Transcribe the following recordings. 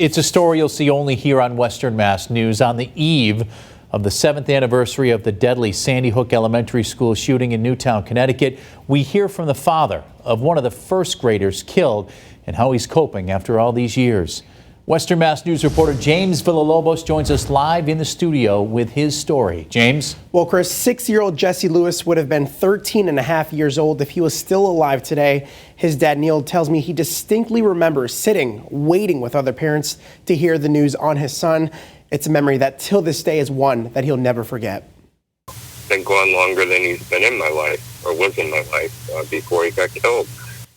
It's a story you'll see only here on Western Mass News on the eve of the 7th anniversary of the deadly Sandy Hook Elementary School shooting in Newtown, Connecticut. We hear from the father of one of the first graders killed and how he's coping after all these years. Western Mass News reporter James Villalobos joins us live in the studio with his story. James? Well, Chris, 6-year-old Jesse Lewis would have been 13 and a half years old if he was still alive today. His dad, Neil, tells me he distinctly remembers sitting, waiting with other parents to hear the news on his son. It's a memory that till this day is one that he'll never forget. Been gone longer than he's been in my life, or was in my life, before he got killed.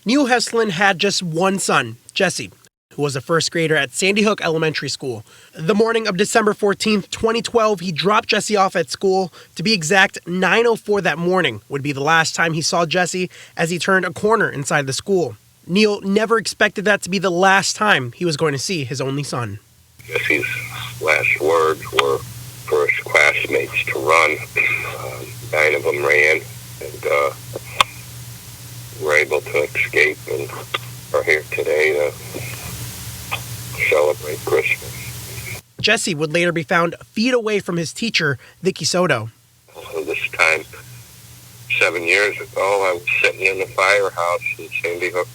Neil Heslin had just one son, Jesse, who was a first grader at Sandy Hook Elementary School. The morning of December 14th, 2012, he dropped Jesse off at school. To be exact, 9:04 that morning would be the last time he saw Jesse as he turned a corner inside the school. Neil never expected that to be the last time he was going to see his only son. Jesse's last words were for his classmates to run. 9 of them ran and were able to escape and are here today to celebrate Christmas. Jesse would later be found feet away from his teacher, Vicky Soto. This time, 7 years ago, I was sitting in the firehouse in Sandy Hook,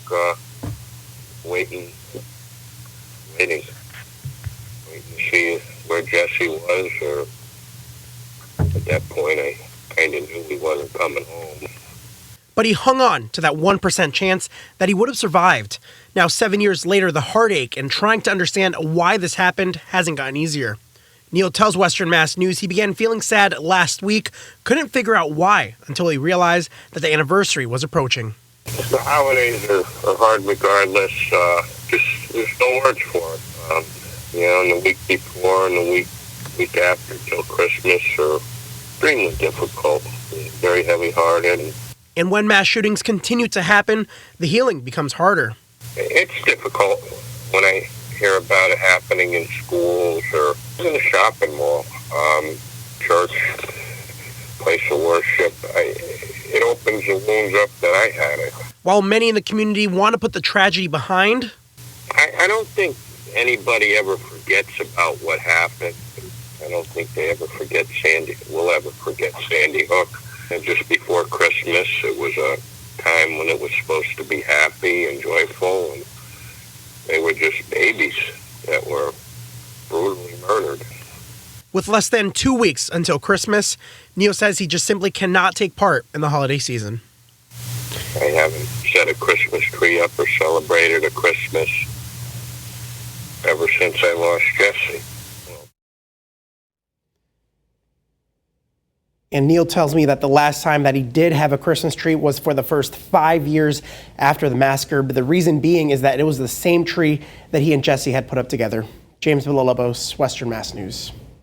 waiting to see where Jesse was, or at that point, I kind of knew he wasn't coming home. But he hung on to that 1% chance that he would have survived. Now, 7 years later, the heartache and trying to understand why this happened hasn't gotten easier. Neil tells Western Mass News he began feeling sad last week, couldn't figure out why until he realized that the anniversary was approaching. The holidays are hard regardless. There's no words for it. And the week before and the week after till Christmas are extremely difficult, very heavy-hearted. And when mass shootings continue to happen, the healing becomes harder. It's difficult when I hear about it happening in schools or in a shopping mall, church, place of worship. It opens the wounds up that I had. While many in the community want to put the tragedy behind, I don't think anybody ever forgets about what happened. I don't think they ever will ever forget Sandy Hook. And just before Christmas, it was a time when it was supposed to be happy and joyful, and they were just babies that were brutally murdered. With less than 2 weeks until Christmas, Neil says he just simply cannot take part in the holiday season. I haven't set a Christmas tree up or celebrated a Christmas ever since I lost Jesse. And Neil tells me that the last time that he did have a Christmas tree was for the first 5 years after the massacre. But the reason being is that it was the same tree that he and Jesse had put up together. James Villalobos, Western Mass News.